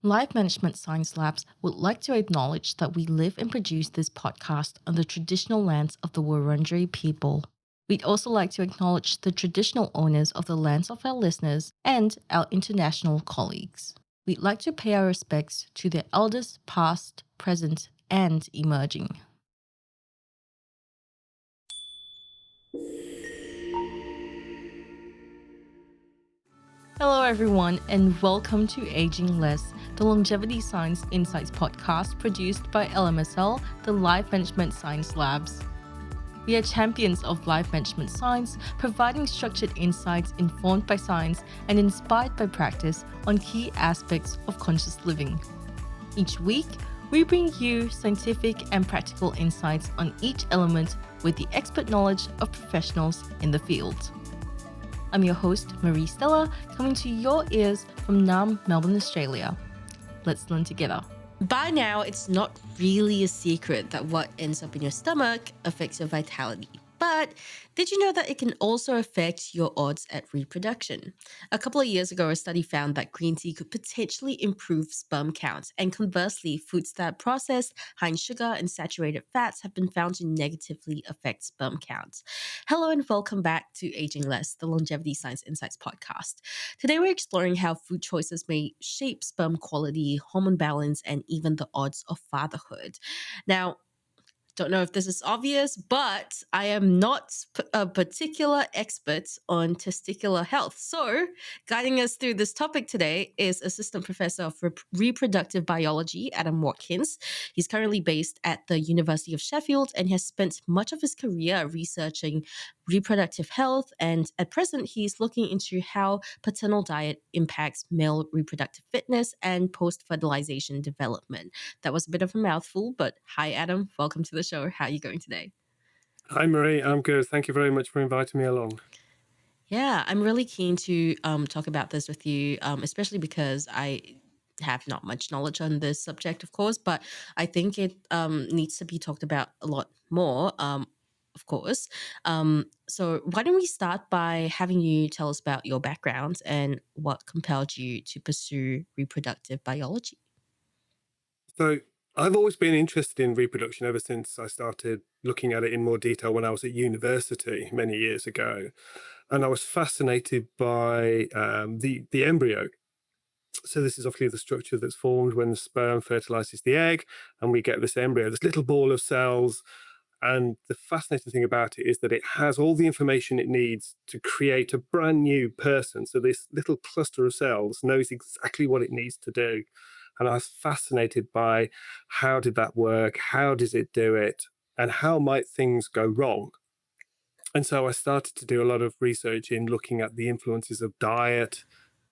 Life Management Science Labs would like to acknowledge that we live and produce this podcast on the traditional lands of the Wurundjeri people. We'd also like to acknowledge the traditional owners of the lands of our listeners and our international colleagues. We'd like to pay our respects to their elders past, present, and emerging. Hello, everyone, and welcome to Aging Less, the Longevity Science Insights podcast produced by LMSL, the Life Management Science Labs. We are champions of life management science, providing structured insights informed by science and inspired by practice on key aspects of conscious living. Each week, we bring you scientific and practical insights on each element with the expert knowledge of professionals in the field. I'm your host, Marie Stella, coming to your ears from Nam, Melbourne, Australia. Let's learn together. By now, it's not really a secret that what ends up in your stomach affects your vitality. But did you know that it can also affect your odds at reproduction? A couple of years ago, a study found that green tea could potentially improve sperm counts. And conversely, foods that are processed, high in sugar and saturated fats have been found to negatively affect sperm counts. Hello and welcome back to Aging Less, the Longevity Science Insights podcast. Today, we're exploring how food choices may shape sperm quality, hormone balance, and even the odds of fatherhood. Now, don't know if this is obvious, but I am not a particular expert on testicular health. So, guiding us through this topic today is Assistant Professor of Reproductive Biology, Adam Watkins. He's currently based at the University of Sheffield and has spent much of his career researching reproductive health. And at present, he's looking into how paternal diet impacts male reproductive fitness and post-fertilization development. That was a bit of a mouthful, but hi, Adam. Welcome to the show. How are you going today? Hi, Marie. I'm good. Thank you very much for inviting me along. Yeah, I'm really keen to talk about this with you, especially because I have not much knowledge on this subject, of course, but I think it needs to be talked about a lot more, of course. So why don't we start by having you tell us about your background and what compelled you to pursue reproductive biology? So, I've always been interested in reproduction ever since I started looking at it in more detail when I was at university many years ago. And I was fascinated by the embryo. So, this is obviously the structure that's formed when the sperm fertilizes the egg, and we get this embryo, this little ball of cells. And the fascinating thing about it is that it has all the information it needs to create a brand new person. So this little cluster of cells knows exactly what it needs to do. And I was fascinated by how did that work? How does it do it? And how might things go wrong? And so I started to do a lot of research in looking at the influences of diet,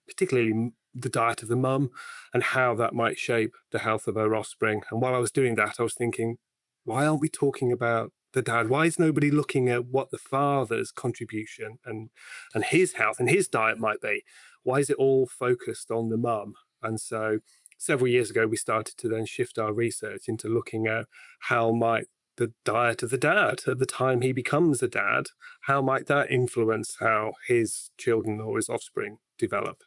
particularly the diet of the mum, and how that might shape the health of her offspring. And while I was doing that, I was thinking, why aren't we talking about the dad? Why is nobody looking at what the father's contribution and his health and his diet might be? Why is it all focused on the mum? And so several years ago, we started to then shift our research into looking at how might the diet of the dad at the time he becomes a dad, how might that influence how his children or his offspring develop?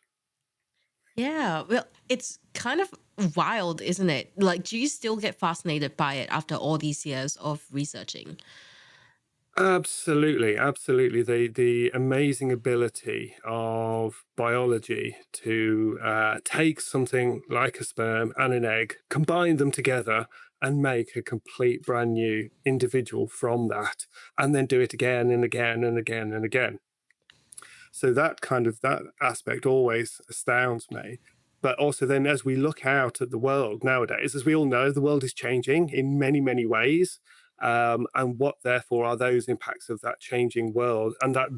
Yeah, well, it's kind of wild, isn't it? Like, do you still get fascinated by it after all these years of researching? Absolutely, absolutely. The amazing ability of biology to take something like a sperm and an egg, combine them together, and make a complete brand new individual from that, and then do it again and again and again and again. So that aspect always astounds me. But also then as we look out at the world nowadays, as we all know, the world is changing in many, many ways. And what therefore are those impacts of that changing world and that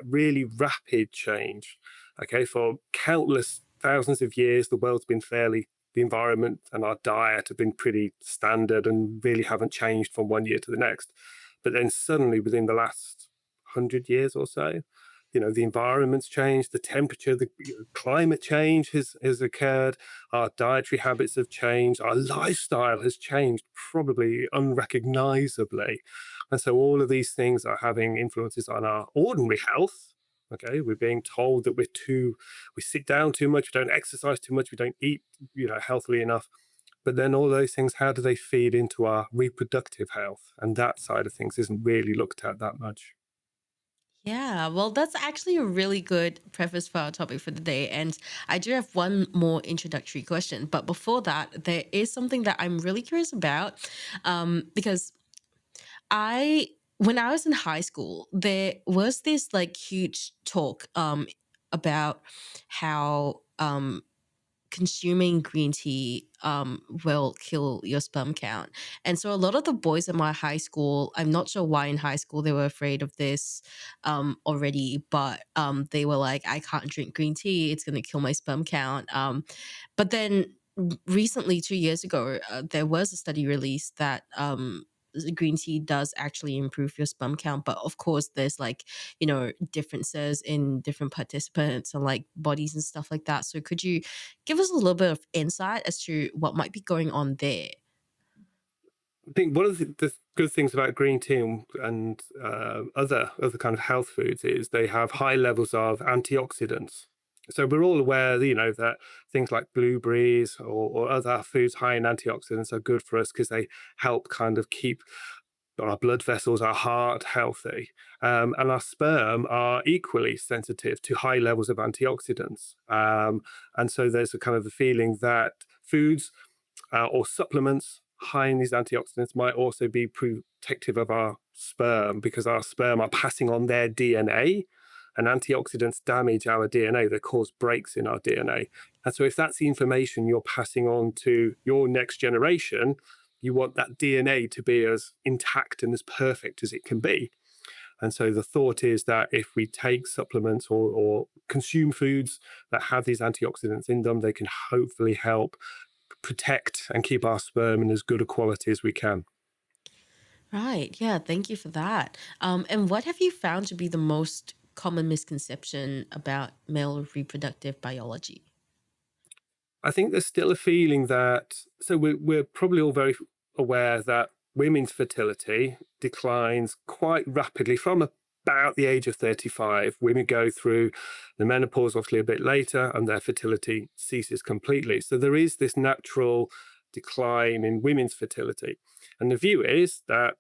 really rapid change? Okay, for countless thousands of years, the world's been the environment and our diet have been pretty standard and really haven't changed from one year to the next. But then suddenly within the last 100 years or so, the environment's changed, the temperature, the climate change has occurred, our dietary habits have changed, our lifestyle has changed probably unrecognizably. And so all of these things are having influences on our ordinary health, Okay, we're being told that we sit down too much, we don't exercise too much, we don't eat, healthily enough. But then all those things, how do they feed into our reproductive health? And that side of things isn't really looked at that much. Yeah, well, that's actually a really good preface for our topic for the day. And I do have one more introductory question. But before that, there is something that I'm really curious about, because I, when I was in high school, there was this like huge talk about how consuming green tea will kill your sperm count. And so a lot of the boys at my high school, I'm not sure why in high school they were afraid of this already, but they were like, I can't drink green tea. It's going to kill my sperm count. But then recently, 2 years ago, there was a study released that green tea does actually improve your sperm count. But of course, there's like, differences in different participants and like bodies and stuff like that. So could you give us a little bit of insight as to what might be going on there? I think one of the good things about green tea and other kind of health foods is they have high levels of antioxidants. So we're all aware, that things like blueberries or other foods high in antioxidants are good for us because they help kind of keep our blood vessels, our heart healthy. And our sperm are equally sensitive to high levels of antioxidants. And so there's a kind of a feeling that foods or supplements high in these antioxidants might also be protective of our sperm because our sperm are passing on their DNA, and antioxidants damage our DNA. They cause breaks in our DNA. And so if that's the information you're passing on to your next generation, you want that DNA to be as intact and as perfect as it can be. And so the thought is that if we take supplements or consume foods that have these antioxidants in them, they can hopefully help protect and keep our sperm in as good a quality as we can. Right. Yeah. Thank you for that. And what have you found to be the most common misconception about male reproductive biology? I think there's still a feeling that, so we're probably all very aware that women's fertility declines quite rapidly from about the age of 35. Women go through the menopause obviously a bit later and their fertility ceases completely. So there is this natural decline in women's fertility. And the view is that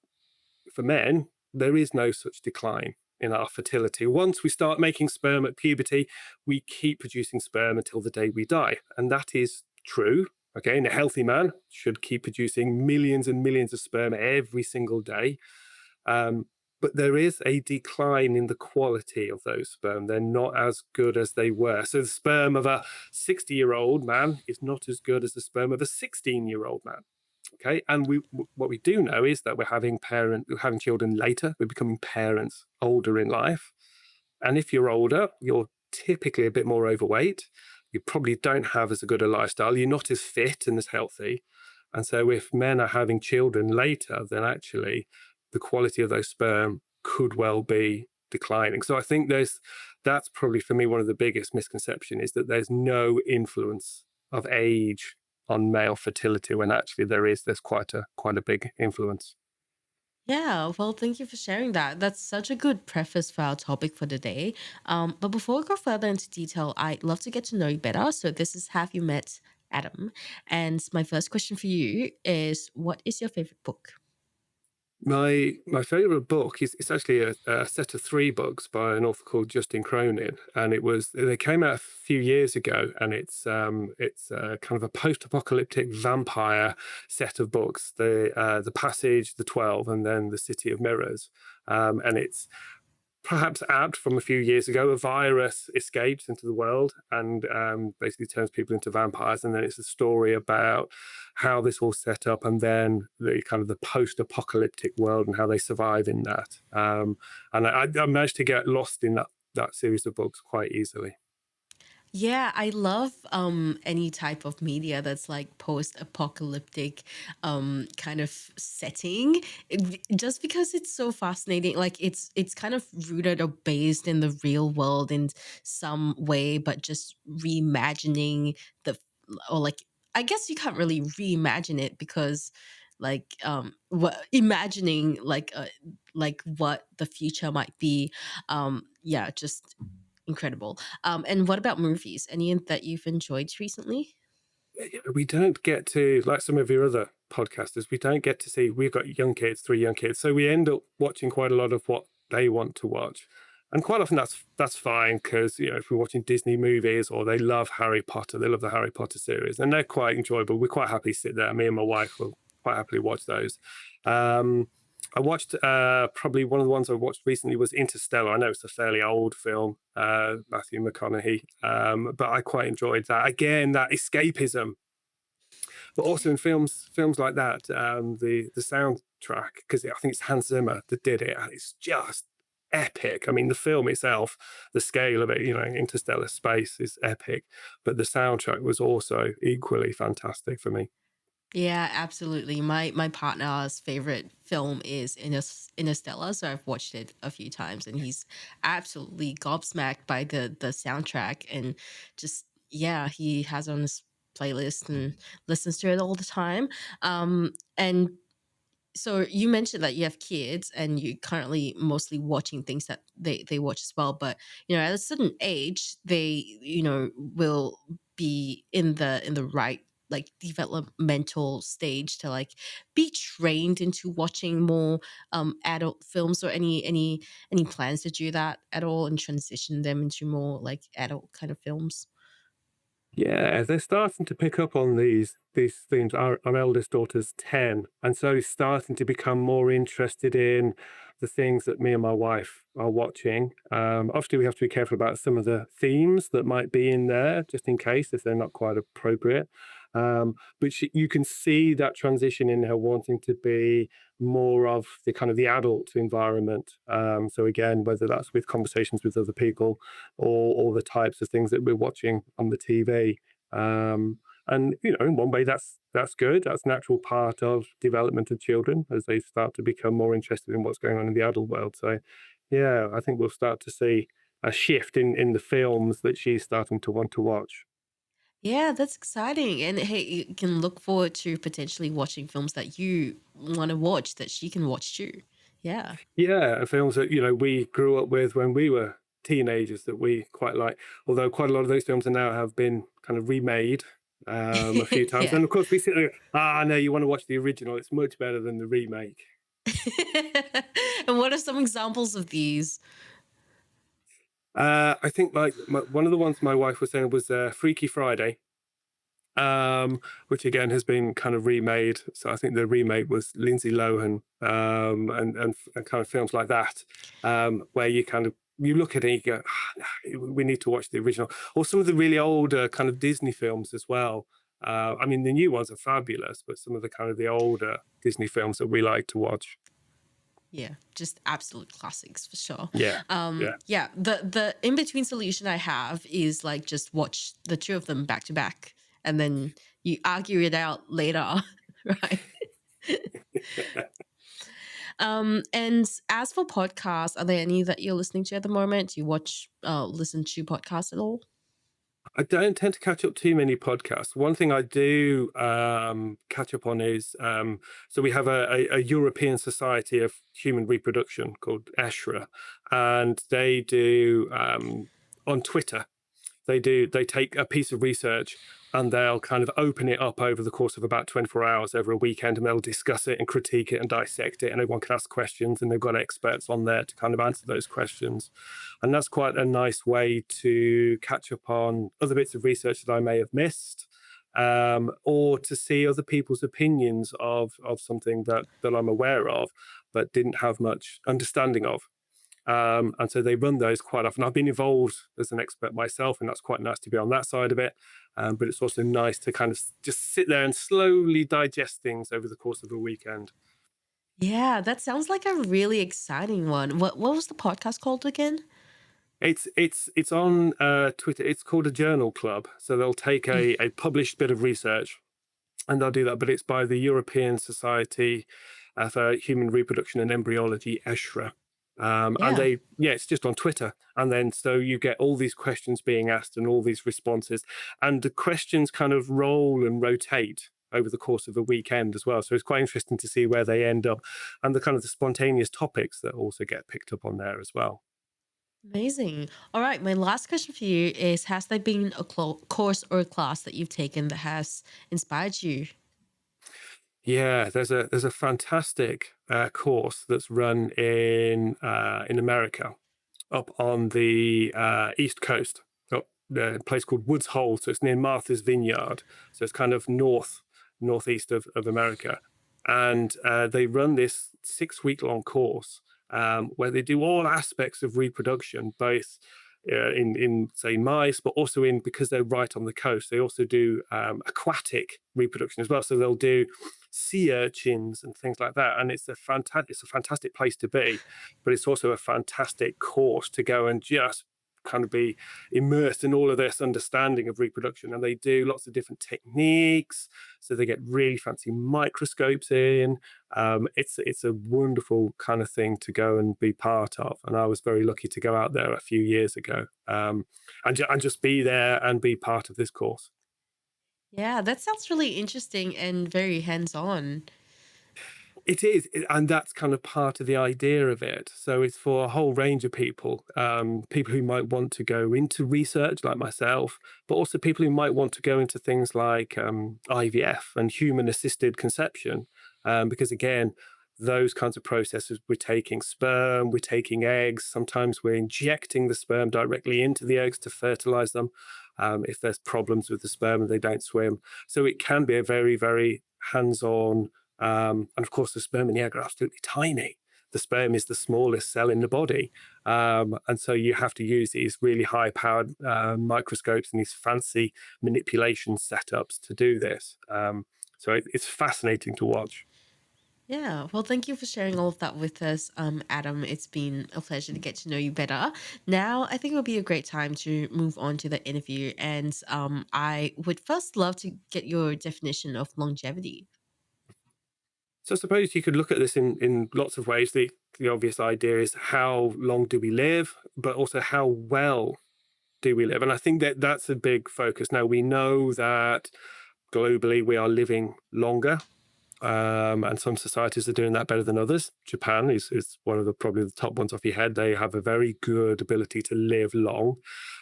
for men, there is no such decline in our fertility. Once we start making sperm at puberty, we keep producing sperm until the day we die. And that is true. Okay, and a healthy man should keep producing millions and millions of sperm every single day. Um, but there is a decline in the quality of those sperm. They're not as good as they were. So the sperm of a 60-year-old man is not as good as the sperm of a 16-year-old man. Okay, and what we do know is that we're having children later. We're becoming parents older in life, and if you're older, you're typically a bit more overweight. You probably don't have as good a lifestyle. You're not as fit and as healthy, and so if men are having children later, then actually the quality of those sperm could well be declining. So I think that's probably for me one of the biggest misconceptions is that there's no influence of age on male fertility when actually there's quite a big influence. Yeah, well, thank you for sharing that. That's such a good preface for our topic for the day. But before we go further into detail, I'd love to get to know you better. So this is Have You Met Adam? And my first question for you is, what is your favorite book? My favorite book is it's actually a set of three books by an author called Justin Cronin, and they came out a few years ago, and it's kind of a post-apocalyptic vampire set of books. The Passage, the 12, and then the City of Mirrors, and it's perhaps apt from a few years ago. A virus escapes into the world and basically turns people into vampires. And then it's a story about how this all set up and then the kind of the post-apocalyptic world and how they survive in that. And I managed to get lost in that series of books quite easily. Yeah, I love any type of media that's like post-apocalyptic kind of setting. Just because it's so fascinating. Like it's kind of rooted or based in the real world in some way, but just reimagining the or like I guess you can't really reimagine it because like what imagining like what the future might be. Yeah, just incredible. And what about movies? Any that you've enjoyed recently? We don't get to, like some of your other podcasters, we don't get to see, we've got young kids, 3 young kids. So we end up watching quite a lot of what they want to watch. And quite often that's fine because, if we're watching Disney movies or they love Harry Potter, they love the Harry Potter series and they're quite enjoyable. We're quite happy to sit there. Me and my wife will quite happily watch those. I watched probably one of the ones I watched recently was Interstellar. I know it's a fairly old film, Matthew McConaughey, but I quite enjoyed that. Again, that escapism, but also in films like that, the soundtrack, because I think it's Hans Zimmer that did it, and it's just epic. I mean, the film itself, the scale of it, interstellar space is epic, but the soundtrack was also equally fantastic for me. Yeah, absolutely. My partner's favorite film is Interstellar, so I've watched it a few times, and he's absolutely gobsmacked by the soundtrack, and just yeah, he has it on his playlist and listens to it all the time. And so you mentioned that you have kids and you're currently mostly watching things that they watch as well, but at a certain age they will be in the right like developmental stage to like be trained into watching more adult films, or any plans to do that at all and transition them into more like adult kind of films. Yeah, they're starting to pick up on these themes. Our eldest daughter's 10, and so he's starting to become more interested in the things that me and my wife are watching. Obviously, we have to be careful about some of the themes that might be in there, just in case if they're not quite appropriate. But you can see that transition in her wanting to be more of the kind of the adult environment. So again, whether that's with conversations with other people or the types of things that we're watching on the TV. And in one way, that's good. That's a natural part of development of children as they start to become more interested in what's going on in the adult world. So, yeah, I think we'll start to see a shift in the films that she's starting to want to watch. Yeah, that's exciting. And hey, you can look forward to potentially watching films that you want to watch that she can watch too. Yeah. Yeah, films that we grew up with when we were teenagers that we quite like. Although quite a lot of those films are now have been kind of remade a few times, Yeah. and of course we sit there, no, you want to watch the original. It's much better than the remake. And what are some examples of these? I think like one of the ones my wife was saying was Freaky Friday, which again has been kind of remade. So I think the remake was Lindsay Lohan, and kind of films like that, where you look at it and you go, we need to watch the original, or some of the really older kind of Disney films as well. I mean, the new ones are fabulous, but some of the kind of the older Disney films that we like to watch. Yeah, just absolute classics for sure. Yeah, yeah. Yeah, the in between solution I have is like just watch the two of them back to back, and then you argue it out later, right? And as for podcasts, are there any that you're listening to at the moment? Do you listen to podcasts at all? I don't tend to catch up too many podcasts. One thing I do catch up on is so we have a European Society of Human Reproduction called ESHRE, and they do on Twitter. They take a piece of research and they'll kind of open it up over the course of about 24 hours over a weekend, and they'll discuss it and critique it and dissect it, and everyone can ask questions, and they've got experts on there to kind of answer those questions. And that's quite a nice way to catch up on other bits of research that I may have missed, or to see other people's opinions of something that I'm aware of but didn't have much understanding of. And so they run those quite often. I've been involved as an expert myself, and that's quite nice to be on that side of it. But it's also nice to kind of just sit there and slowly digest things over the course of a weekend. Yeah, that sounds like a really exciting one. What was the podcast called again? It's on Twitter. It's called a journal club. So they'll take Mm, a published bit of research and they'll do that. But it's by the European Society for Human Reproduction and Embryology, ESHRE. And yeah. it's just on Twitter. And then so you get all these questions being asked and all these responses. And the questions kind of roll and rotate over the course of a weekend as well. So it's quite interesting to see where they end up and the kind of the spontaneous topics that also get picked up on there as well. Amazing. All right, my last question for you is: has there been a course or a class that you've taken that has inspired you? Yeah, there's a fantastic course that's run in America, up on the East Coast, up a place called Woods Hole. So it's near Martha's Vineyard. So it's kind of northeast of America, and they run this 6 week long course where they do all aspects of reproduction, both in say mice, but also in, because they're right on the coast, they also do aquatic reproduction as well. So they'll do sea urchins and things like that, and it's a fantastic place to be, but it's also a fantastic course to go and just kind of be immersed in all of this understanding of reproduction. And they do lots of different techniques, so they get really fancy microscopes in. It's a wonderful kind of thing to go and be part of, and I was very lucky to go out there a few years ago, and just be there and be part of this course. Yeah, that sounds really interesting and very hands-on. It is, and that's kind of part of the idea of it. So it's for a whole range of people, people who might want to go into research, like myself, but also people who might want to go into things like IVF and human-assisted conception, because again, those kinds of processes, we're taking sperm, we're taking eggs. Sometimes we're injecting the sperm directly into the eggs to fertilize them. If there's problems with the sperm and they don't swim, so it can be a very, very hands-on. And of course, the sperm and the egg are absolutely tiny. The sperm is the smallest cell in the body. And so you have to use these really high powered microscopes and these fancy manipulation setups to do this. So it's fascinating to watch. Yeah, well, thank you for sharing all of that with us, Adam. It's been a pleasure to get to know you better. Now, I think it would be a great time to move on to the interview. And I would first love to get your definition of longevity. So I suppose you could look at this in lots of ways. The obvious idea is, how long do we live, but also how well do we live? And I think that that's a big focus. Now, we know that globally we are living longer, and some societies are doing that better than others. Japan is one of the, probably the top ones off your head. They have a very good ability to live long,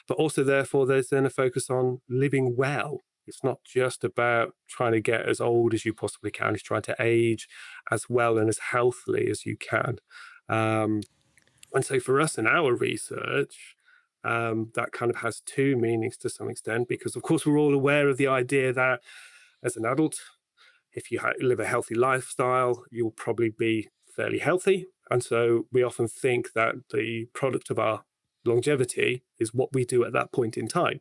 but also therefore there's then a focus on living well. It's not just about trying to get as old as you possibly can. It's trying to age as well and as healthily as you can. Um, and so for us in our research, that kind of has two meanings to some extent, because of course we're all aware of the idea that as an adult, if you live a healthy lifestyle, you'll probably be fairly healthy. And so we often think that the product of our longevity is what we do at that point in time.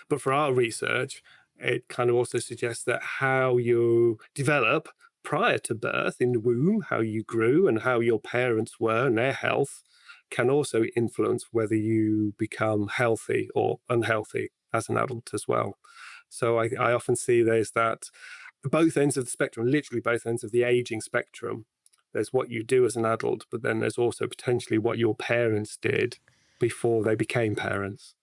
But for our research, it kind of also suggests that how you develop prior to birth in the womb, how you grew and how your parents were and their health, can also influence whether you become healthy or unhealthy as an adult as well. So I often see there's that both ends of the spectrum, literally both ends of the aging spectrum. There's what you do as an adult, but then there's also potentially what your parents did before they became parents.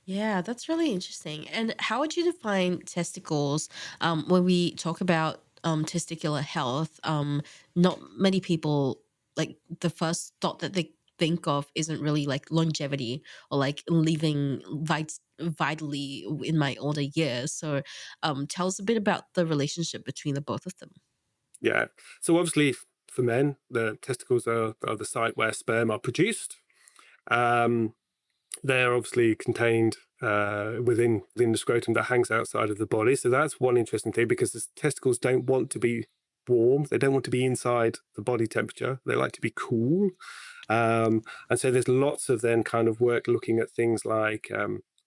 Yeah, that's really interesting. And how would you define testicles when we talk about testicular health? Not many people, like, the first thought that they think of isn't really like longevity or like living vitally in my older years. So tell us a bit about the relationship between the both of them. Yeah. So obviously, for men, the testicles are the site where sperm are produced. Um, they're obviously contained within the scrotum that hangs outside of the body. So that's one interesting thing, because the testicles don't want to be warm. They don't want to be inside the body temperature. They like to be cool. And so there's lots of then kind of work looking at things like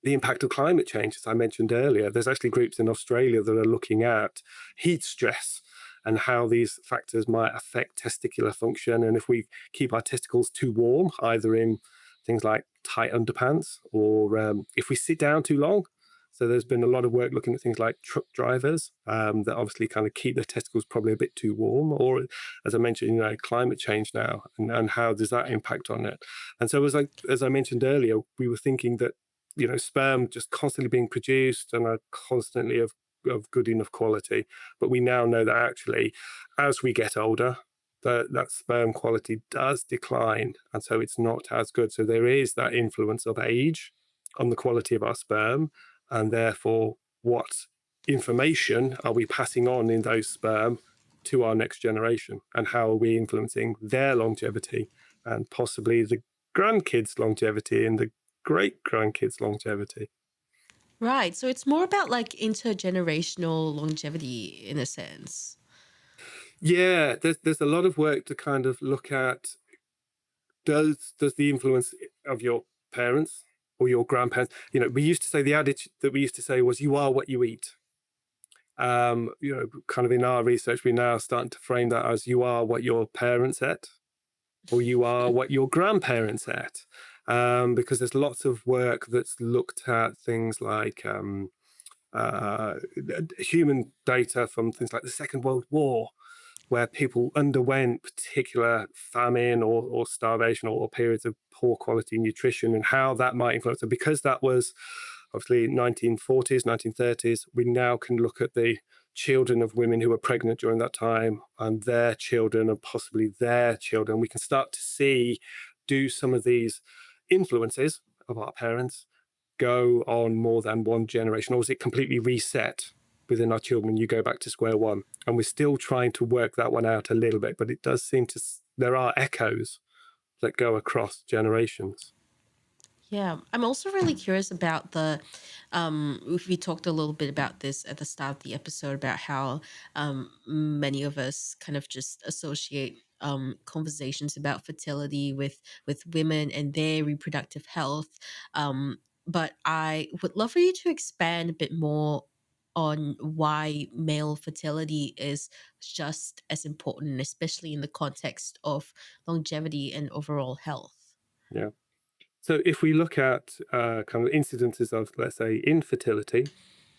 the impact of climate change, as I mentioned earlier. There's actually groups in Australia that are looking at heat stress and how these factors might affect testicular function. And if we keep our testicles too warm, either in things like tight underpants or if we sit down too long. So there's been a lot of work looking at things like truck drivers that obviously kind of keep their testicles probably a bit too warm, or as I mentioned, climate change now, and how does that impact on it? And so as I mentioned earlier, we were thinking that sperm just constantly being produced and are constantly of good enough quality, but we now know that actually, as we get older, that sperm quality does decline, and so it's not as good. So there is that influence of age on the quality of our sperm, and therefore what information are we passing on in those sperm to our next generation, and how are we influencing their longevity and possibly the grandkids' longevity and the great grandkids' longevity. Right. So it's more about like intergenerational longevity in a sense. Yeah, there's a lot of work to kind of look at, does the influence of your parents or your grandparents, we used to say, the adage that we used to say was, you are what you eat. Kind of in our research, we're now starting to frame that as, you are what your parents ate, or you are what your grandparents ate. Because there's lots of work that's looked at things like uh, human data from things like the Second World War, where people underwent particular famine or starvation or periods of poor quality nutrition, and how that might influence. And because that was obviously 1940s, 1930s, we now can look at the children of women who were pregnant during that time and their children and possibly their children. We can start to see, do some of these influences of our parents go on more than one generation, or is it completely reset within our children? You go back to square one, and we're still trying to work that one out a little bit, but it does seem to, there are echoes that go across generations. Yeah, I'm also really curious about we talked a little bit about this at the start of the episode about how many of us kind of just associate conversations about fertility with women and their reproductive health. But I would love for you to expand a bit more on why male fertility is just as important, especially in the context of longevity and overall health. Yeah. So if we look at kind of incidences of, let's say, infertility,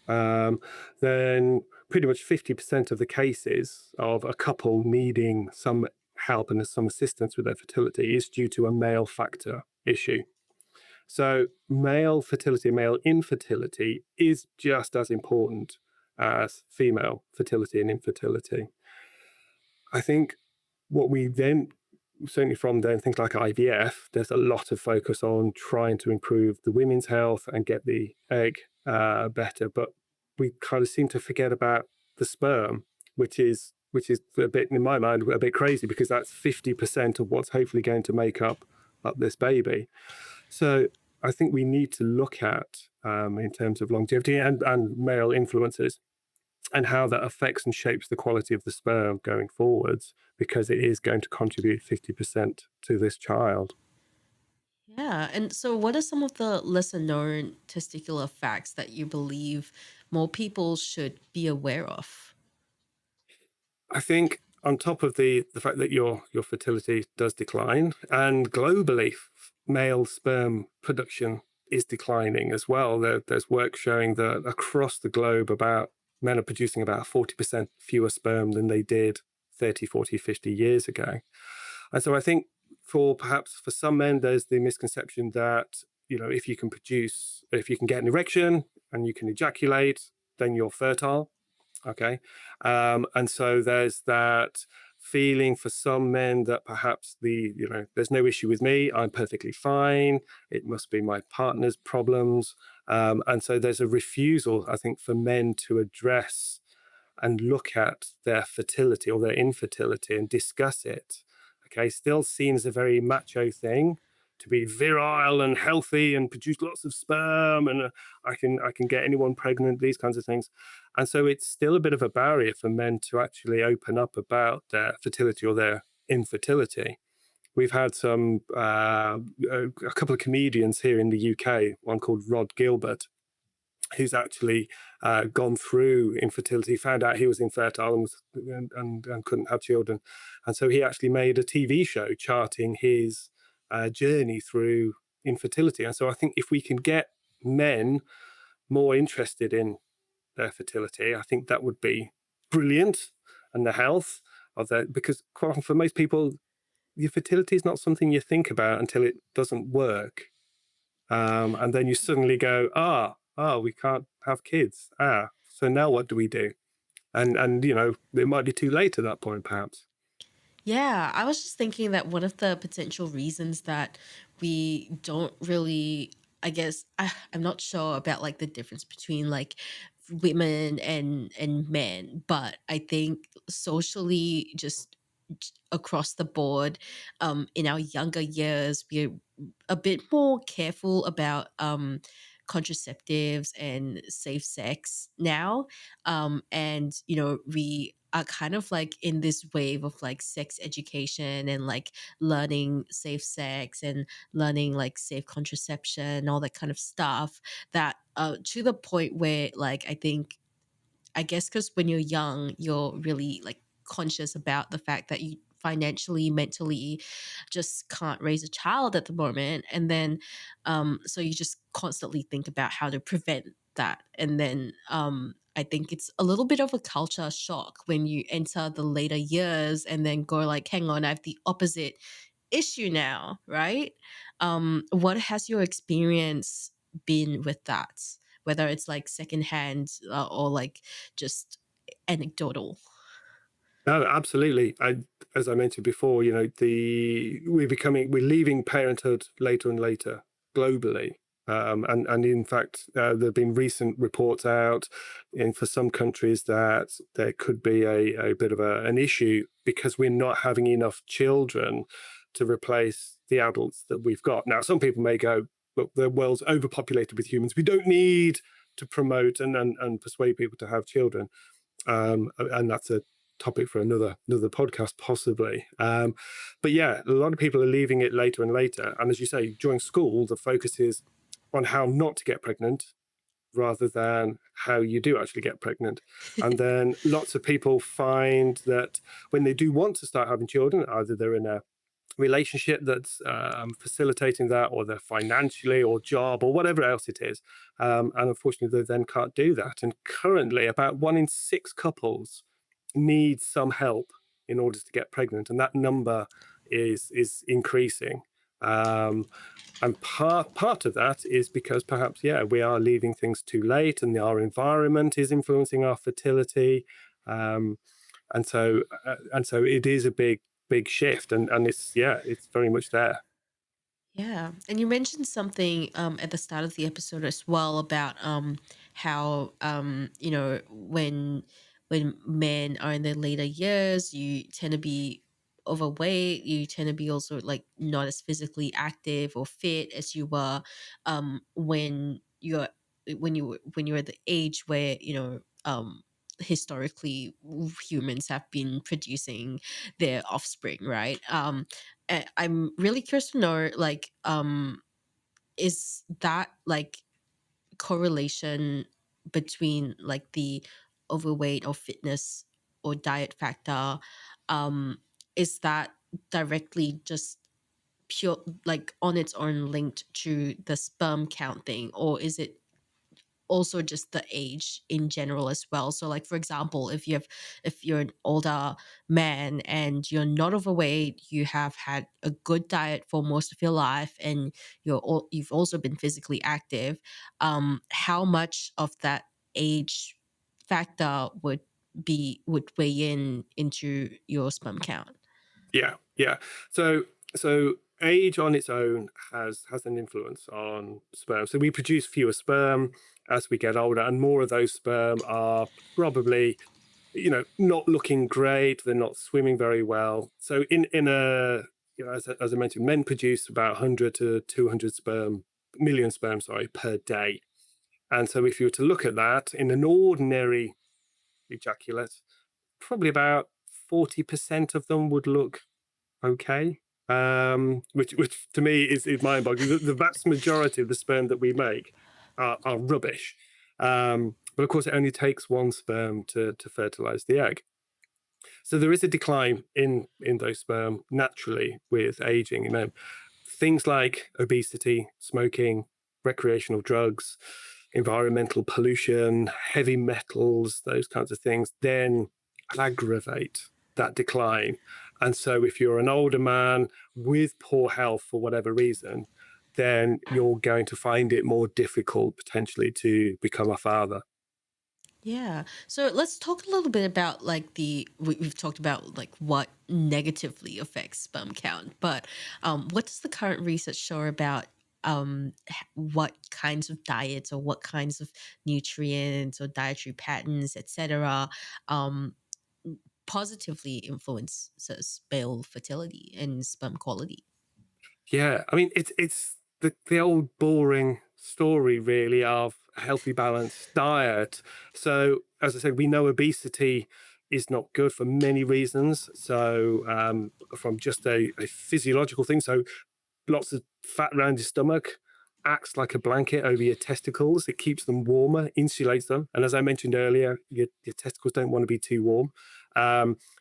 then pretty much 50% of the cases of a couple needing some help and some assistance with their fertility is due to a male factor issue. So male fertility, male infertility is just as important as female fertility and infertility. I think what we then, certainly from then, things like IVF, there's a lot of focus on trying to improve the women's health and get the egg better. But we kind of seem to forget about the sperm, which is a bit, in my mind, a bit crazy, because that's 50% of what's hopefully going to make up this baby. So I think we need to look at, in terms of longevity and male influences, and how that affects and shapes the quality of the sperm going forwards, because it is going to contribute 50% to this child. Yeah. And so, what are some of the lesser known testicular facts that you believe more people should be aware of? I think on top of the fact that your fertility does decline, and globally male sperm production is declining as well. There's work showing that across the globe, about men are producing about 40% fewer sperm than they did 30, 40, 50 years ago. And so I think perhaps for some men, there's the misconception that, if you can get an erection and you can ejaculate, then you're fertile. Okay. And so there's that feeling for some men that perhaps there's no issue with me, I'm perfectly fine, it must be my partner's problems. And so there's a refusal, I think, for men to address and look at their fertility or their infertility and discuss it. Okay, still seen as a very macho thing to be virile and healthy and produce lots of sperm, and I can get anyone pregnant, these kinds of things. And so it's still a bit of a barrier for men to actually open up about their fertility or their infertility. We've had a couple of comedians here in the UK, one called Rod Gilbert, who's actually gone through infertility, found out he was infertile and couldn't have children. And so he actually made a TV show charting his journey through infertility. And so I think if we can get men more interested in their fertility, I think that would be brilliant, and the health of that, because quite often for most people, your fertility is not something you think about until it doesn't work. And then you suddenly go, we can't have kids. So now what do we do? And it might be too late at that point, perhaps. Yeah, I was just thinking that one of the potential reasons that we don't really, I guess, I'm not sure about like the difference between like women and men, but I think socially, just across the board, in our younger years, we're a bit more careful about contraceptives and safe sex now, and we are kind of like in this wave of like sex education and like learning safe sex and learning like safe contraception, all that kind of stuff, that to the point where like I guess because when you're young, you're really like conscious about the fact that you financially, mentally just can't raise a child at the moment. And then, so you just constantly think about how to prevent that. And then, I think it's a little bit of a culture shock when you enter the later years and then go like, hang on, I have the opposite issue now, right? What has your experience been with that? Whether it's like secondhand or like just anecdotal. No, absolutely. As I mentioned before, we're leaving parenthood later and later globally. And in fact, there have been recent reports out for some countries that there could be a bit of an issue because we're not having enough children to replace the adults that we've got. Now, some people may go, look, the world's overpopulated with humans. We don't need to promote and persuade people to have children. And that's a topic for another podcast possibly. But yeah, a lot of people are leaving it later and later, and as you say, during school the focus is on how not to get pregnant rather than how you do actually get pregnant. And then lots of people find that when they do want to start having children, either they're in a relationship that's facilitating that, or they're financially or job or whatever else it is, and unfortunately they then can't do that. And currently about 1 in 6 couples need some help in order to get pregnant, and that number is increasing. And part of that is because perhaps, yeah, we are leaving things too late, and our environment is influencing our fertility. Um, and so it is a big shift, and it's very much there. Yeah, and you mentioned something at the start of the episode as well about how when men are in their later years, you tend to be overweight. You tend to be also like not as physically active or fit as you were when you're at the age where historically humans have been producing their offspring, right? I'm really curious to know, like, is that like correlation between like the overweight or fitness or diet factor? Um, is that directly just pure, like on its own, linked to the sperm count thing, or is it also just the age in general as well? So like for example, if you're an older man and you're not overweight, you have had a good diet for most of your life, and you've also been physically active, how much of that age factor would weigh into your sperm count? Yeah. So age on its own has an influence on sperm. So we produce fewer sperm as we get older, and more of those sperm are probably, not looking great. They're not swimming very well. So in a as I mentioned, men produce about 100 to 200 million sperm, sorry, per day. And so if you were to look at that in an ordinary ejaculate, probably about 40% of them would look okay. Which to me is mind-boggling. The vast majority of the sperm that we make are rubbish. But of course, it only takes one sperm to fertilize the egg. So there is a decline in those sperm naturally with aging. Things like obesity, smoking, recreational drugs, environmental pollution, heavy metals, those kinds of things, then aggravate that decline. And so if you're an older man with poor health for whatever reason, then you're going to find it more difficult potentially to become a father. Yeah. So let's talk a little bit about like we've talked about like what negatively affects sperm count, but what does the current research show about what kinds of diets or what kinds of nutrients or dietary patterns, etc., um, positively influences male fertility and sperm quality? Yeah, I mean it's the old boring story really of a healthy balanced diet. So as I said, we know obesity is not good for many reasons. So from just a physiological thing, so lots of fat around your stomach acts like a blanket over your testicles. It keeps them warmer, insulates them. And as I mentioned earlier, your testicles don't want to be too warm.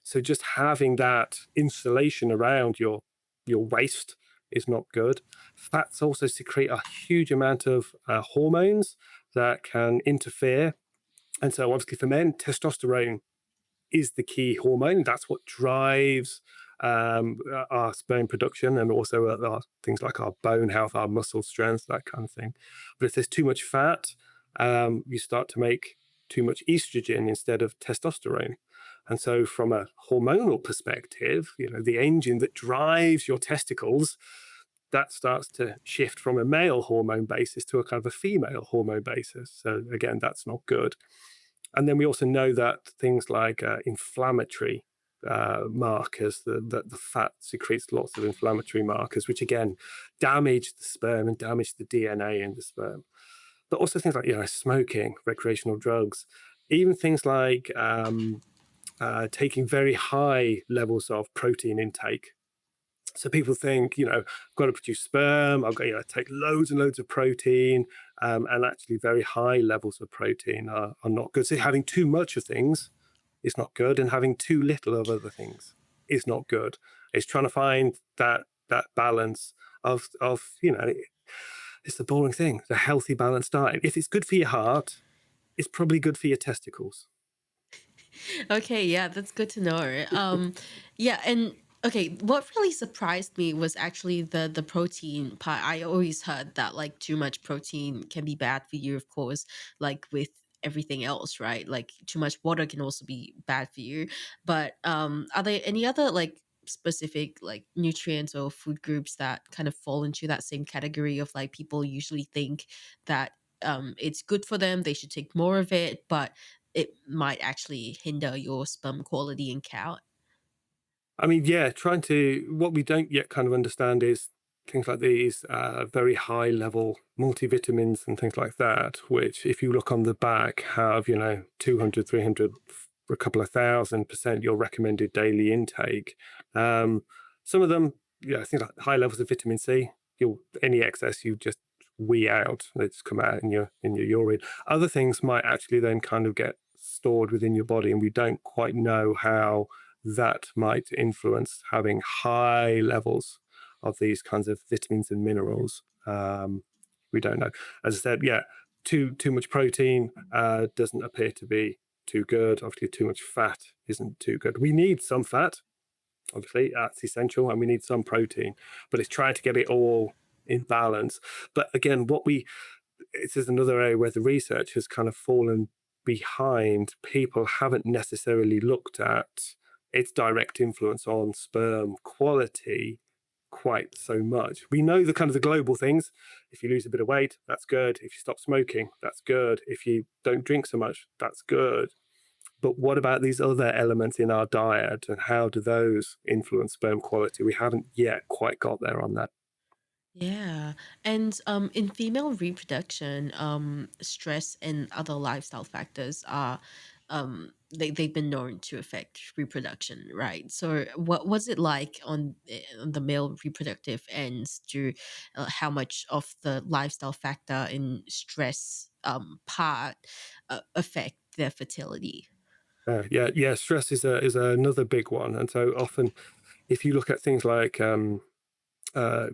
So just having that insulation around your waist is not good. Fats also secrete a huge amount of hormones that can interfere. And so obviously for men, testosterone is the key hormone. That's what drives our sperm production and also things like our bone health, our muscle strength, that kind of thing. But if there's too much fat, you start to make too much estrogen instead of testosterone. And so, from a hormonal perspective, the engine that drives your testicles, that starts to shift from a male hormone basis to a kind of a female hormone basis. So again, that's not good. And then we also know that things like inflammatory markers, the fat secretes lots of inflammatory markers, which again damage the sperm and damage the DNA in the sperm. But also things like smoking, recreational drugs, even things like taking very high levels of protein intake. So people think, I've got to produce sperm, I've got to take loads and loads of protein, and actually very high levels of protein are not good. So having too much of things is not good, and having too little of other things is not good. It's trying to find that balance of it's the boring thing, the healthy balanced diet. If it's good for your heart, it's probably good for your testicles. Okay, yeah, that's good to know. Yeah, and okay, what really surprised me was actually the protein part. I always heard that like too much protein can be bad for you, of course, like with everything else, right? Like too much water can also be bad for you. But are there any other like specific like nutrients or food groups that kind of fall into that same category of like people usually think that it's good for them, they should take more of it, but it might actually hinder your sperm quality and count? I mean, yeah, what we don't yet kind of understand is things like these very high level multivitamins and things like that, which if you look on the back have, 200, 300, a couple of 1,000% your recommended daily intake. Some of them, yeah, things like high levels of vitamin C, any excess you just wee out, they just come out in your urine. Other things might actually then kind of get stored within your body, and we don't quite know how that might influence having high levels of these kinds of vitamins and minerals. We don't know. As I said, yeah, too much protein doesn't appear to be too good. Obviously, too much fat isn't too good. We need some fat, obviously, that's essential, and we need some protein, but it's trying to get it all in balance. But again, this is another area where the research has kind of fallen behind. People haven't necessarily looked at its direct influence on sperm quality quite so much. We know the kind of the global things. If you lose a bit of weight, that's good. If you stop smoking, that's good. If you don't drink so much, that's good. But what about these other elements in our diet, and how do those influence sperm quality? We haven't yet quite got there on that. Yeah. And in female reproduction, stress and other lifestyle factors are they've been known to affect reproduction, right? So what was it like on the male reproductive ends to how much of the lifestyle factor in stress part affect their fertility? Yeah. Stress is another big one, and so often, if you look at things like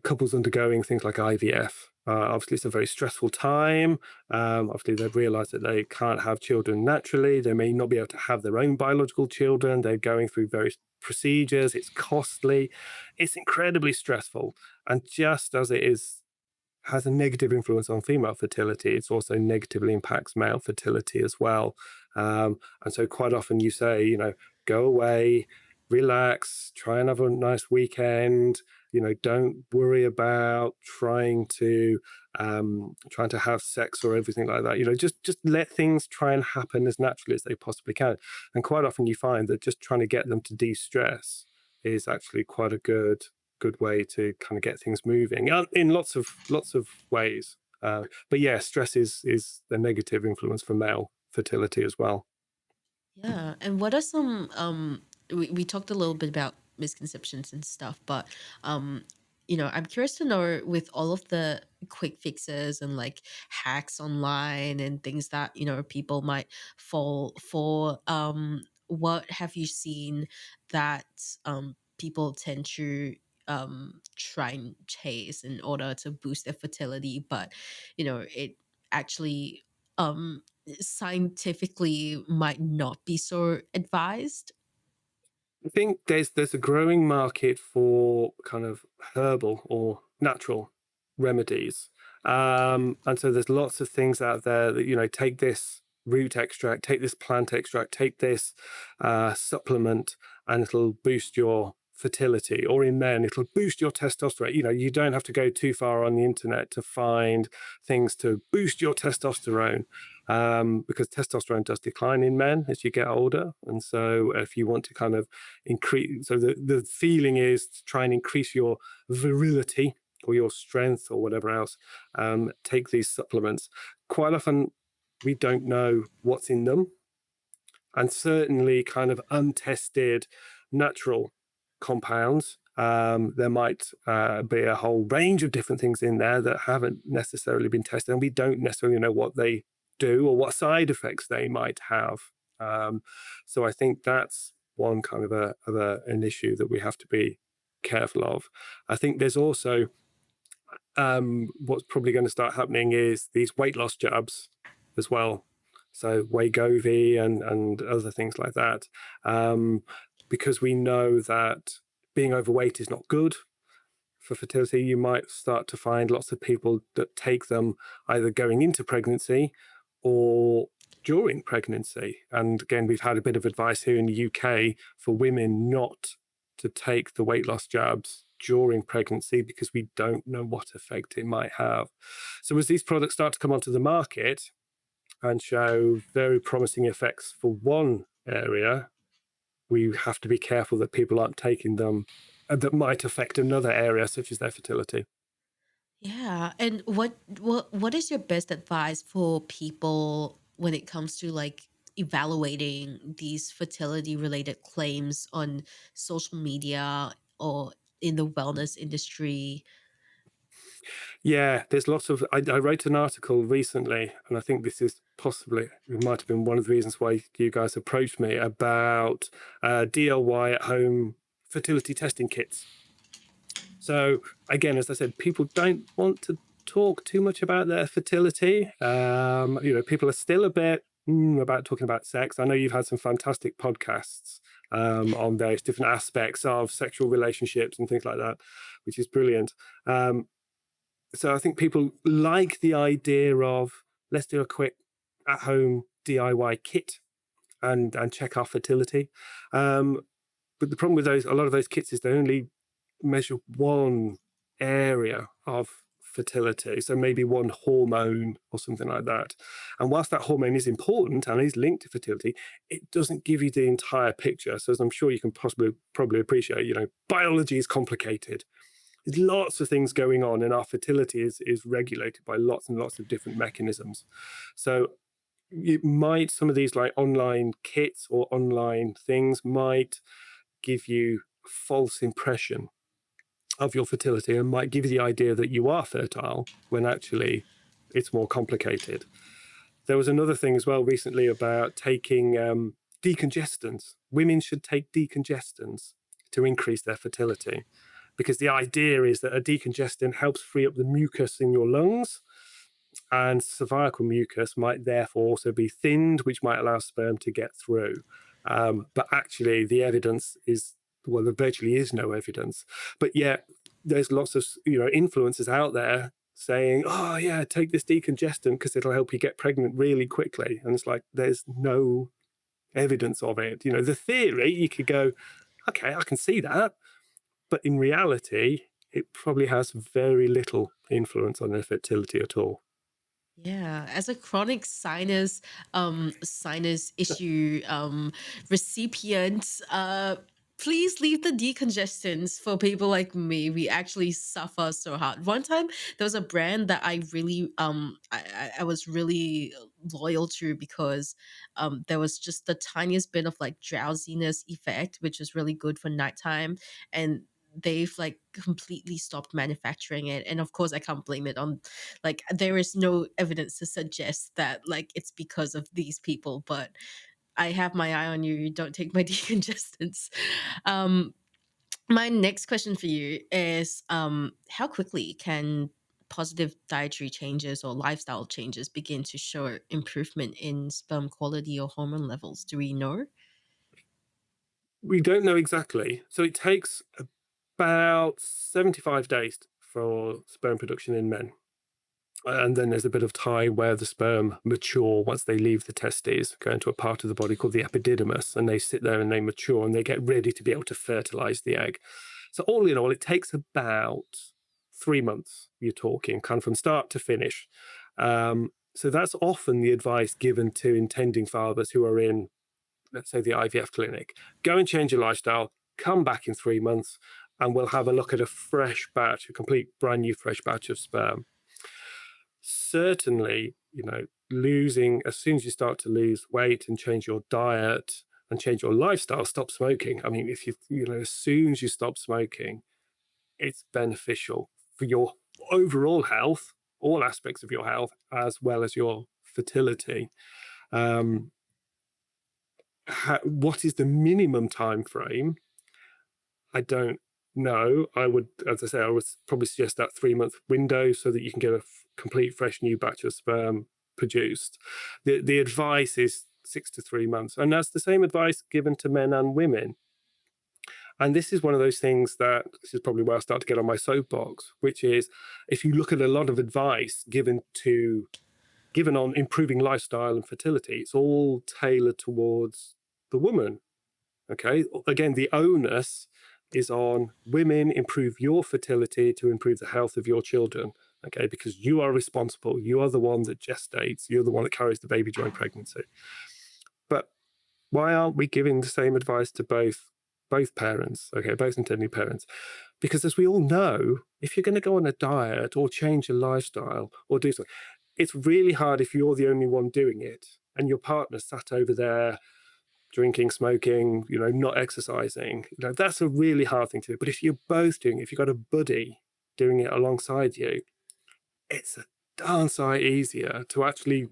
couples undergoing things like IVF. Obviously, it's a very stressful time. Obviously, they've realized that they can't have children naturally. They may not be able to have their own biological children. They're going through various procedures. It's costly. It's incredibly stressful. And just as it is has a negative influence on female fertility, it also negatively impacts male fertility as well. And so quite often you say, go away, relax, try and have a nice weekend. Don't worry about trying to have sex or everything like that. Just let things try and happen as naturally as they possibly can. And quite often you find that just trying to get them to de-stress is actually quite a good way to kind of get things moving in lots of ways. But yeah, stress is the negative influence for male fertility as well. Yeah. And what are some we talked a little bit about misconceptions and stuff, but I'm curious to know, with all of the quick fixes and like hacks online and things that, people might fall for, what have you seen that people tend to try and chase in order to boost their fertility, but it actually um scientifically might not be so advised? I think there's a growing market for kind of herbal or natural remedies, and so there's lots of things out there that take this root extract, take this plant extract, take this supplement, and it'll boost your fertility. Or in men, it'll boost your testosterone. You don't have to go too far on the internet to find things to boost your testosterone, because testosterone does decline in men as you get older, and so if you want to kind of increase, so the feeling is to try and increase your virility or your strength or whatever else, take these supplements. Quite often we don't know what's in them, and certainly kind of untested natural compounds, there might be a whole range of different things in there that haven't necessarily been tested, and we don't necessarily know what they do or what side effects they might have. So I think that's one kind of an issue that we have to be careful of. I think there's also what's probably going to start happening is these weight loss jabs as well. So Wegovy and other things like that, because we know that being overweight is not good for fertility. You might start to find lots of people that take them either going into pregnancy or during pregnancy. And again, we've had a bit of advice here in the UK for women not to take the weight loss jabs during pregnancy because we don't know what effect it might have. So as these products start to come onto the market and show very promising effects for one area, we have to be careful that people aren't taking them that might affect another area, such as their fertility. Yeah. And what is your best advice for people when it comes to like evaluating these fertility related claims on social media or in the wellness industry? Yeah, there's lots of. I wrote an article recently, and I think this is possibly, it might have been one of the reasons why you guys approached me about DIY at home fertility testing kits. So again, as I said, people don't want to talk too much about their fertility. People are still a bit about talking about sex. I know you've had some fantastic podcasts on various different aspects of sexual relationships and things like that, which is brilliant. So I think people like the idea of, let's do a quick at-home DIY kit and check our fertility. But the problem with a lot of those kits is they only measure one area of fertility, so maybe one hormone or something like that. And whilst that hormone is important and is linked to fertility, it doesn't give you the entire picture. So as I'm sure you can probably appreciate, biology is complicated. There's lots of things going on, and our fertility is regulated by lots and lots of different mechanisms. So some of these like online kits or online things might give you a false impression of your fertility and might give you the idea that you are fertile when actually it's more complicated. There was another thing as well recently about taking decongestants. Women should take decongestants to increase their fertility, because the idea is that a decongestant helps free up the mucus in your lungs, and cervical mucus might therefore also be thinned, which might allow sperm to get through. But actually, the evidence is, well, there virtually is no evidence. But yet, there's lots of influencers out there saying, oh yeah, take this decongestant because it'll help you get pregnant really quickly. And it's like, there's no evidence of it. The theory, you could go, okay, I can see that. But in reality, it probably has very little influence on their fertility at all. Yeah, as a chronic sinus issue recipient, please leave the decongestants for people like me. We actually suffer so hard. One time there was a brand that I really I was really loyal to because there was just the tiniest bit of like drowsiness effect, which is really good for nighttime. And they've like completely stopped manufacturing it. And of course I can't blame it on, like, there is no evidence to suggest that like it's because of these people, but I have my eye on you. Don't take my decongestants. um my next question for you is, how quickly can positive dietary changes or lifestyle changes begin to show improvement in sperm quality or hormone levels? Do we know? We don't know exactly. So it takes about 75 days for sperm production in men. And then there's a bit of time where the sperm mature once they leave the testes, go into a part of the body called the epididymis, and they sit there and they mature and they get ready to be able to fertilize the egg. So all in all, it takes about 3 months, you're talking, kind of from start to finish. So that's often the advice given to intending fathers who are in, let's say, the IVF clinic. Go and change your lifestyle, come back in 3 months, and we'll have a look at a fresh batch, a complete brand new fresh batch of sperm. Certainly, losing, as soon as you start to lose weight and change your diet and change your lifestyle, stop smoking. I mean, if as soon as you stop smoking, it's beneficial for your overall health, all aspects of your health, as well as your fertility. What is the minimum time frame? I don't know. I would, as I say, I would probably suggest that 3-month window so that you can get a complete fresh new batch of sperm produced. The advice is 6 to 3 months, and that's the same advice given to men and women. And this is one of those things that, this is probably where I start to get on my soapbox, which is, if you look at a lot of advice given on improving lifestyle and fertility, it's all tailored towards the woman. Okay, again, the onus is on women. Improve your fertility to improve the health of your children. Okay, because you are responsible. You are the one that gestates. You're the one that carries the baby during pregnancy. But why aren't we giving the same advice to both parents? Okay, both intending parents. Because as we all know, if you're going to go on a diet or change your lifestyle or do something, it's really hard if you're the only one doing it and your partner sat over there drinking, smoking, not exercising. That's a really hard thing to do. But if you're both doing it, if you've got a buddy doing it alongside you, it's a darn sight easier to actually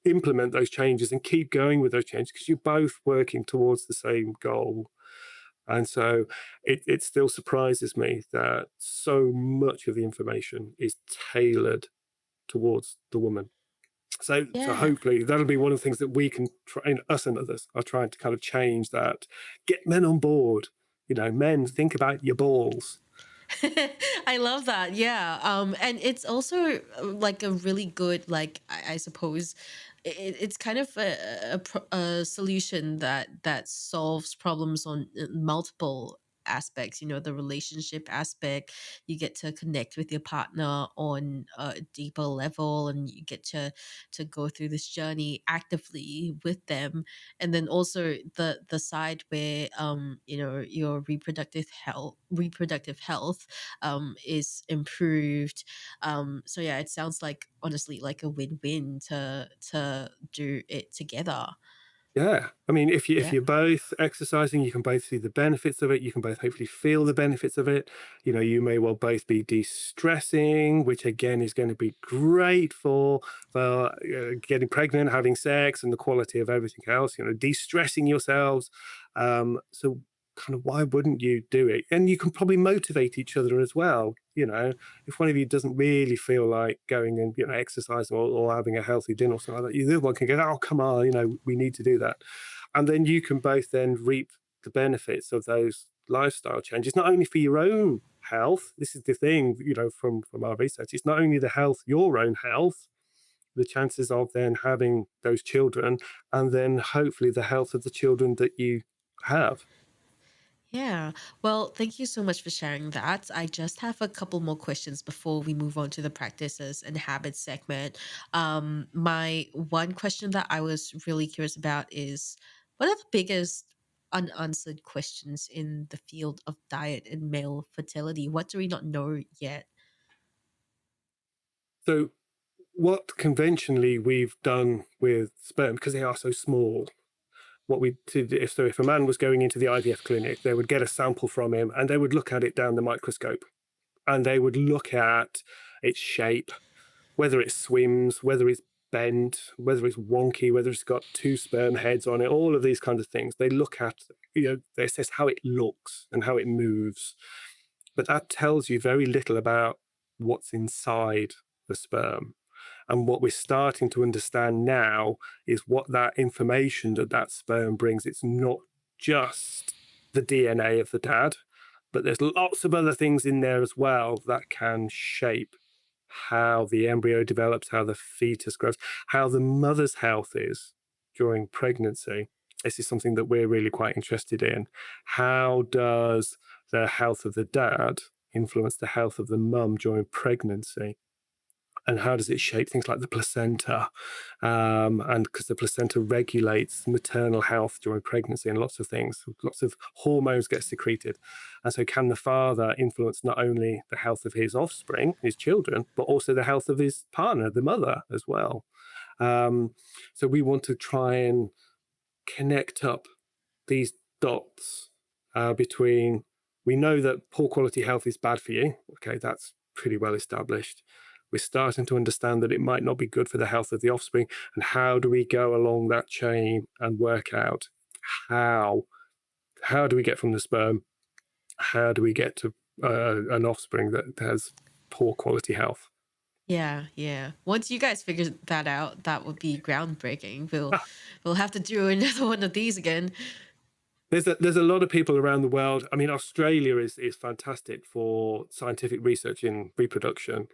implement those changes and keep going with those changes because you're both working towards the same goal. And so it still surprises me that so much of the information is tailored towards the woman. So Yeah. hopefully that'll be one of the things that we can try, and us and others are trying to kind of change that. Get men on board. Men, think about your balls. I love that. Yeah. And it's also like a really good, like, I suppose it's kind of a solution that solves problems on multiple aspects. The relationship aspect, you get to connect with your partner on a deeper level, and you get to go through this journey actively with them. And then also the side where your reproductive health is improved. So yeah, it sounds like, honestly, like a win-win to do it together. Yeah, I mean, if Yeah. you're both exercising, you can both see the benefits of it. You can both hopefully feel the benefits of it. You may well both be de-stressing, which again is going to be great for getting pregnant, having sex, and the quality of everything else. De-stressing yourselves. So kind of why wouldn't you do it? And you can probably motivate each other as well. If one of you doesn't really feel like going and exercising or having a healthy dinner or something like that, the other one can go, oh come on, we need to do that, and then you can both then reap the benefits of those lifestyle change is not only for your own health. This is the thing, from our research, it's not only the health, your own health, the chances of then having those children, and then hopefully the health of the children that you have. Yeah. Well, thank you so much for sharing that. I just have a couple more questions before we move on to the practices and habits segment. My one question that I was really curious about is, what are the biggest unanswered questions in the field of diet and male fertility? What do we not know yet? So what conventionally we've done with sperm, because they are so small, what we did, if a man was going into the IVF clinic, they would get a sample from him and they would look at it down the microscope, and they would look at its shape, whether it swims, whether it's bent, whether it's wonky, whether it's got two sperm heads on it, all of these kinds of things. They look at, they assess how it looks and how it moves. But that tells you very little about what's inside the sperm. And what we're starting to understand now is what that information that sperm brings. It's not just the DNA of the dad, but there's lots of other things in there as well that can shape how the embryo develops, how the fetus grows, how the mother's health is during pregnancy. This is something that we're really quite interested in. How does the health of the dad influence the health of the mum during pregnancy? And how does it shape things like the placenta? And because the placenta regulates maternal health during pregnancy and lots of things, lots of hormones get secreted. And so can the father influence not only the health of his offspring, his children, but also the health of his partner, the mother, as well? So we want to try and connect up these dots between, we know that poor quality health is bad for you. Okay, that's pretty well established. We're starting to understand that it might not be good for the health of the offspring. And how do we go along that chain and work out how do we get from the sperm? How do we get to an offspring that has poor quality health? Yeah, yeah. Once you guys figure that out, that would be groundbreaking. We'll have to do another one of these again. There's a lot of people around the world. I mean, Australia is fantastic for scientific research in reproduction.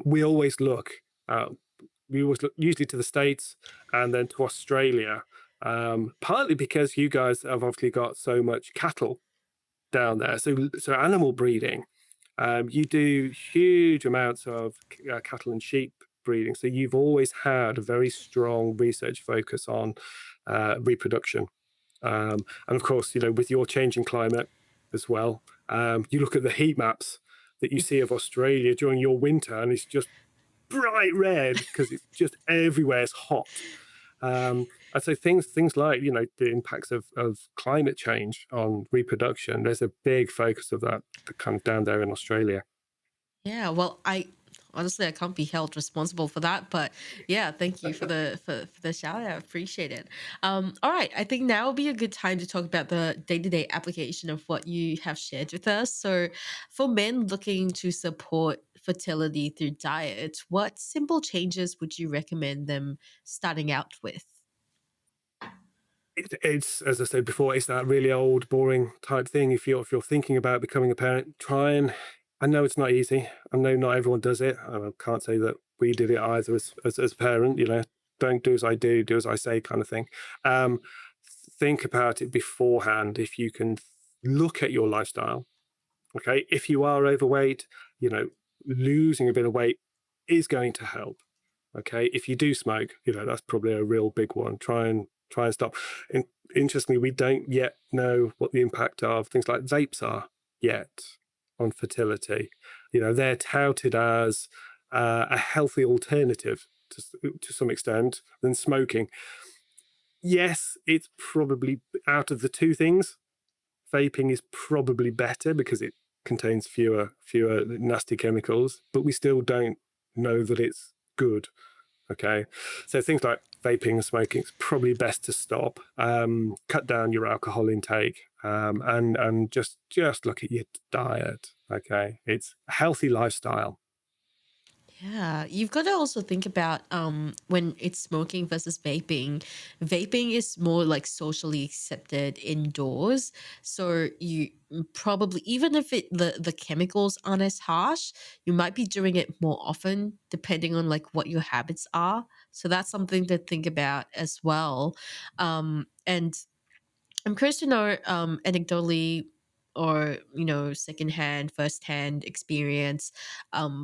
We always look, usually to the States and then to Australia, partly because you guys have obviously got so much cattle down there. So animal breeding, you do huge amounts of cattle and sheep breeding. So you've always had a very strong research focus on reproduction. And of course, with your changing climate as well, you look at the heat maps that you see of Australia during your winter, and it's just bright red because it's just everywhere is hot. And so things like the impacts of climate change on reproduction. There's a big focus of that kind of down there in Australia. Yeah, well, I honestly I can't be held responsible for that, but yeah, thank you for the shout out. Appreciate it. All right, I think now would be a good time to talk about the day-to-day application of what you have shared with us. So, for men looking to support fertility through diet, what simple changes would you recommend them starting out with? It's, as I said before, it's that really old, boring type thing. If you're thinking about becoming a parent, try and, I know it's not easy. I know not everyone does it. I can't say that we did it either as a parent. Don't do as I do, do as I say, kind of thing. Um, think about it beforehand. If you can look at your lifestyle, okay. If you are overweight, losing a bit of weight is going to help. Okay, if you do smoke, that's probably a real big one. Try and stop. Interestingly, we don't yet know what the impact of things like vapes are yet on fertility. They're touted as a healthy alternative to some extent than smoking. Yes, it's probably, out of the two things, vaping is probably better because it contains fewer nasty chemicals, but we still don't know that it's good. Okay, so things like vaping and smoking, it's probably best to stop. Cut down your alcohol intake, and just look at your diet. Okay, it's a healthy lifestyle. Yeah, you've got to also think about when it's smoking versus vaping. Vaping is more like socially accepted indoors, so you probably, even if the chemicals aren't as harsh, you might be doing it more often depending on like what your habits are. So that's something to think about as well. And I'm curious to know, anecdotally or secondhand, firsthand experience,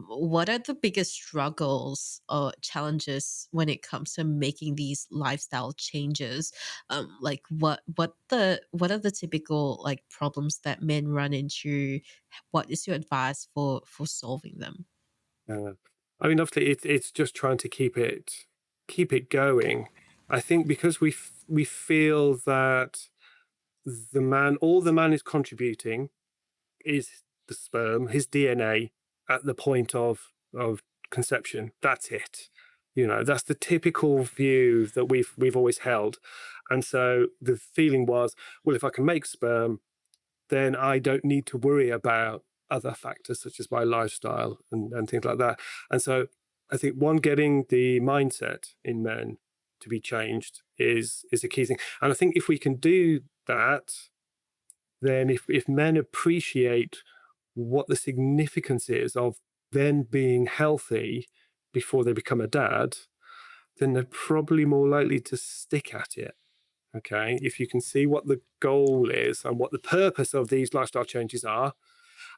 what are the biggest struggles or challenges when it comes to making these lifestyle changes? Like what are the typical like problems that men run into? What is your advice for solving them? Uh, I mean, obviously, it's just trying to keep it going. I think because we feel that all the man is contributing is the sperm, his DNA at the point of conception. That's it. That's the typical view that we've always held. And so the feeling was, well, if I can make sperm, then I don't need to worry about other factors such as my lifestyle and things like that. And so I think getting the mindset in men to be changed is a key thing. And I think if we can do that, then if men appreciate what the significance is of then being healthy before they become a dad, then they're probably more likely to stick at it. Okay. If you can see what the goal is and what the purpose of these lifestyle changes are.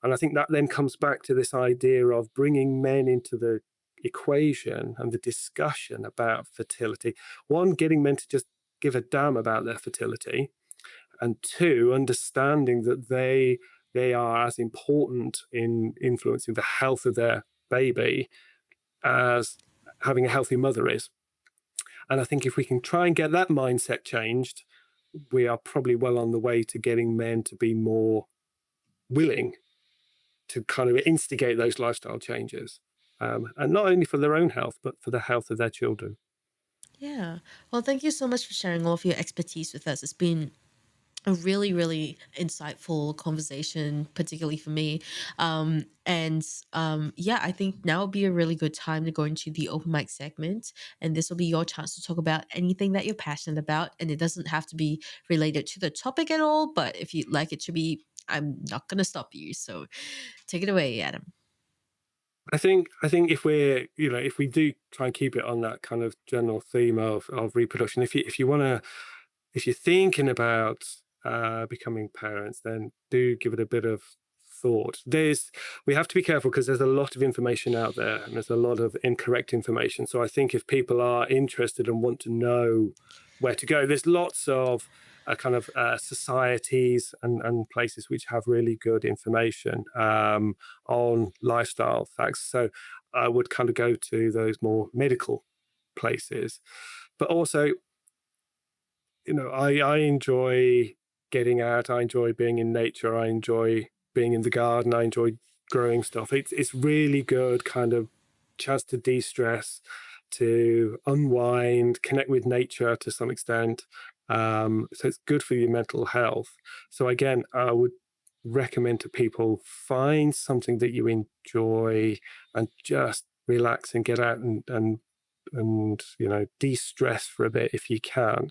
And I think that then comes back to this idea of bringing men into the equation and the discussion about fertility. One, getting men to just give a damn about their fertility, and two, understanding that they are as important in influencing the health of their baby as having a healthy mother is. And I think if we can try and get that mindset changed, we are probably well on the way to getting men to be more willing to kind of instigate those lifestyle changes. And not only for their own health, but for the health of their children. Yeah. Well, thank you so much for sharing all of your expertise with us. It's been a really, really insightful conversation, particularly for me. And yeah, I think now would be a really good time to go into the open mic segment. And this will be your chance to talk about anything that you're passionate about. And it doesn't have to be related to the topic at all, but if you'd like it to be, I'm not going to stop you. So take it away, Adam. I think if we do try and keep it on that kind of general theme of reproduction, if you're thinking about becoming parents, then do give it a bit of thought. We have to be careful because there's a lot of information out there and there's a lot of incorrect information. So I think if people are interested and want to know where to go, there's lots of kind of societies and places which have really good information on lifestyle facts. So I would kind of go to those more medical places. But also, I enjoy getting out. I enjoy being in nature. I enjoy being in the garden. I enjoy growing stuff. It's really good kind of chance to de-stress, to unwind, connect with nature to some extent. So it's good for your mental health. So again, I would recommend to people find something that you enjoy and just relax and get out and de-stress for a bit if you can,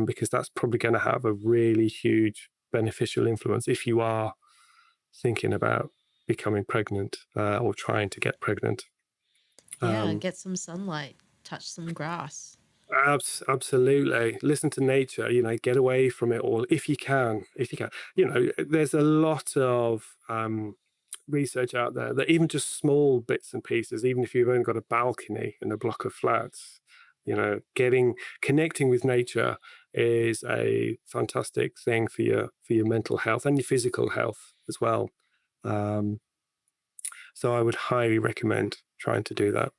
because that's probably going to have a really huge beneficial influence if you are thinking about becoming pregnant or trying to get pregnant. Yeah, Um, get some sunlight, touch some grass. Absolutely. Listen to nature, get away from it all if you can. If you can. There's a lot of research out there that even just small bits and pieces, even if you've only got a balcony and a block of flats, connecting with nature is a fantastic thing for your mental health and your physical health as well. Um, so I would highly recommend trying to do that.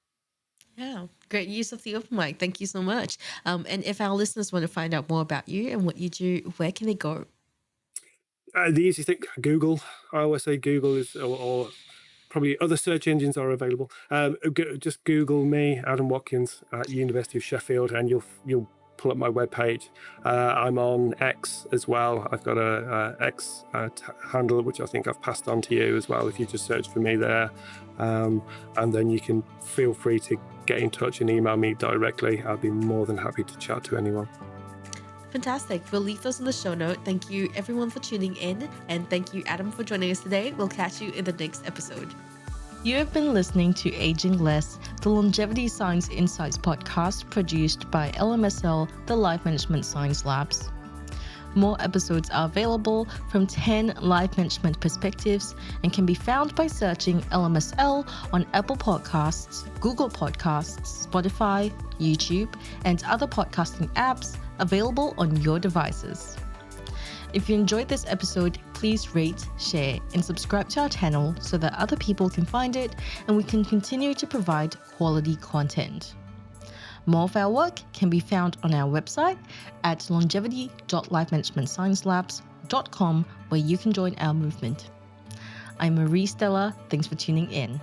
Yeah, great use of the open mic. Thank you so much. And if our listeners want to find out more about you and what you do, where can they go? The easiest thing, Google. I always say Google is, or probably other search engines are available. Just Google me, Adam Watkins, at University of Sheffield, and you'll pull up my webpage. I'm on X as well. I've got a X handle, which I think I've passed on to you as well, if you just search for me there. And then you can feel free to get in touch and email me directly. I'll be more than happy to chat to anyone. Fantastic. We'll leave those in the show note. Thank you everyone for tuning in. And thank you, Adam, for joining us today. We'll catch you in the next episode. You have been listening to Aging Less, the Longevity Science Insights podcast produced by LMSL, the Life Management Science Labs. More episodes are available from 10 life management perspectives and can be found by searching LMSL on Apple Podcasts, Google Podcasts, Spotify, YouTube, and other podcasting apps available on your devices. If you enjoyed this episode, please rate, share, and subscribe to our channel so that other people can find it and we can continue to provide quality content. More of our work can be found on our website at longevity.lifemanagementsciencelabs.com, where you can join our movement. I'm Marie Stella. Thanks for tuning in.